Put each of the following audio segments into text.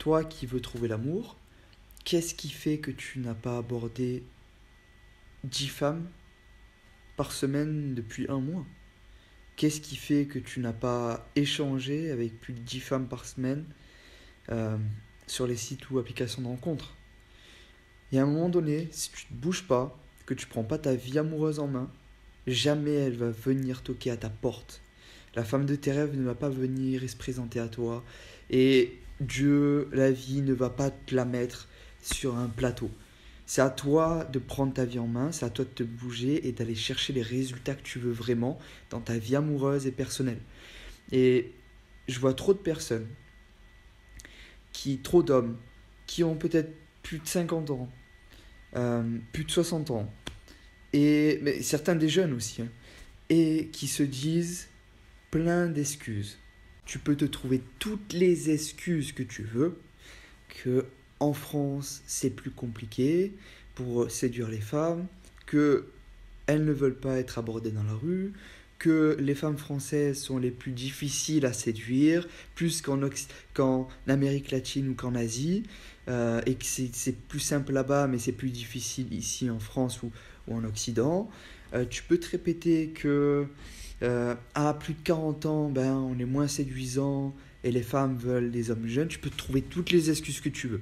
toi qui veux trouver l'amour, qu'est-ce qui fait que tu n'as pas abordé 10 femmes par semaine depuis un mois? Qu'est-ce qui fait que tu n'as pas échangé avec plus de 10 femmes par semaine euh, sur les sites ou applications de rencontres? Et à un moment donné, si tu ne te bouges pas, que tu ne prends pas ta vie amoureuse en main, jamais elle va venir toquer à ta porte. La femme de tes rêves ne va pas venir et se présenter à toi. Et Dieu, la vie, ne va pas te la mettre sur un plateau. C'est à toi de prendre ta vie en main, c'est à toi de te bouger et d'aller chercher les résultats que tu veux vraiment dans ta vie amoureuse et personnelle. Et je vois trop de personnes, trop d'hommes, qui ont peut-être plus de 50 ans, plus de 60 ans, mais certains des jeunes aussi, hein, et qui se disent plein d'excuses. Tu peux te trouver toutes les excuses que tu veux, que en France c'est plus compliqué pour séduire les femmes, que elles ne veulent pas être abordées dans la rue, que les femmes françaises sont les plus difficiles à séduire, plus qu'en Amérique latine ou qu'en Asie, et que c'est plus simple là-bas, mais c'est plus difficile ici en France ou en Occident. Tu peux te répéter que à plus de 40 ans, on est moins séduisant et les femmes veulent des hommes jeunes. Tu peux te trouver toutes les excuses que tu veux.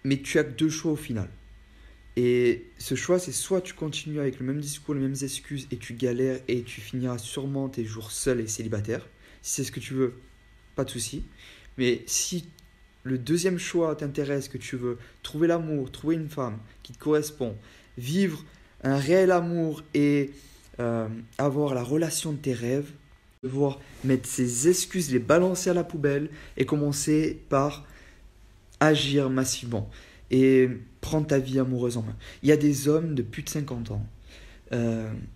Mais tu as que deux choix au final. Et ce choix, c'est soit tu continues avec le même discours, les mêmes excuses et tu galères et tu finiras sûrement tes jours seul et célibataire. Si c'est ce que tu veux, pas de souci. Mais si le deuxième choix t'intéresse, que tu veux trouver l'amour, trouver une femme qui te correspond, vivre un réel amour et avoir la relation de tes rêves, devoir mettre ces excuses, les balancer à la poubelle et commencer par agir massivement et prendre ta vie amoureuse en main. Il y a des hommes de plus de 50 ans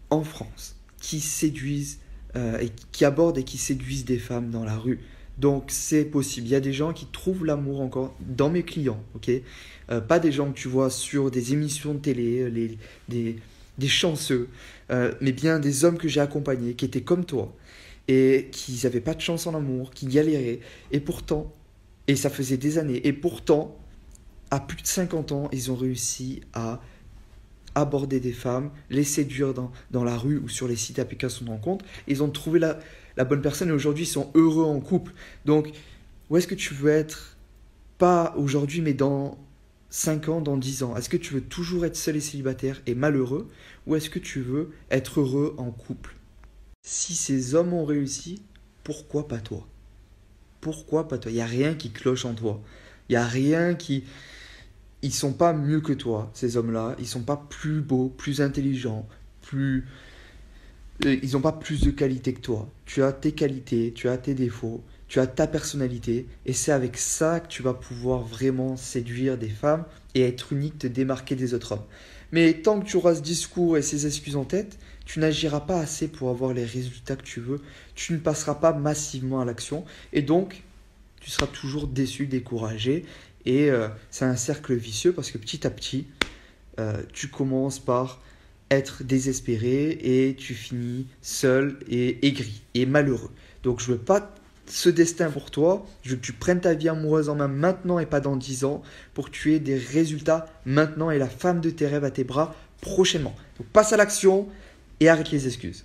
en France qui séduisent et qui abordent et qui séduisent des femmes dans la rue. Donc c'est possible. Il y a des gens qui trouvent l'amour encore dans mes clients, ok, pas des gens que tu vois sur des émissions de télé, des chanceux, mais bien des hommes que j'ai accompagnés qui étaient comme toi et qui n'avaient pas de chance en amour, qui galéraient et pourtant, et ça faisait des années, et pourtant à plus de 50 ans, ils ont réussi à aborder des femmes, les séduire dans la rue ou sur les sites d'applications de rencontres. Ils ont trouvé la bonne personne et aujourd'hui, ils sont heureux en couple. Donc, où est-ce que tu veux être? Pas aujourd'hui, mais dans 5 ans, dans 10 ans. Est-ce que tu veux toujours être seul et célibataire et malheureux? Ou est-ce que tu veux être heureux en couple? Si ces hommes ont réussi, pourquoi pas toi? Pourquoi pas toi? Il n'y a rien qui cloche en toi. Il n'y a rien qui... Ils sont pas mieux que toi, ces hommes-là. Ils sont pas plus beaux, plus intelligents, ils n'ont pas plus de qualités que toi. Tu as tes qualités, tu as tes défauts, tu as ta personnalité. Et c'est avec ça que tu vas pouvoir vraiment séduire des femmes et être unique, te démarquer des autres hommes. Mais tant que tu auras ce discours et ces excuses en tête, tu n'agiras pas assez pour avoir les résultats que tu veux. Tu ne passeras pas massivement à l'action. Et donc, tu seras toujours déçu, découragé. Et c'est un cercle vicieux parce que petit à petit, tu commences par être désespéré et tu finis seul et aigri et malheureux. Donc je veux pas ce destin pour toi, je veux que tu prennes ta vie amoureuse en main maintenant et pas dans 10 ans pour que tu aies des résultats maintenant et la femme de tes rêves à tes bras prochainement. Donc passe à l'action et arrête les excuses.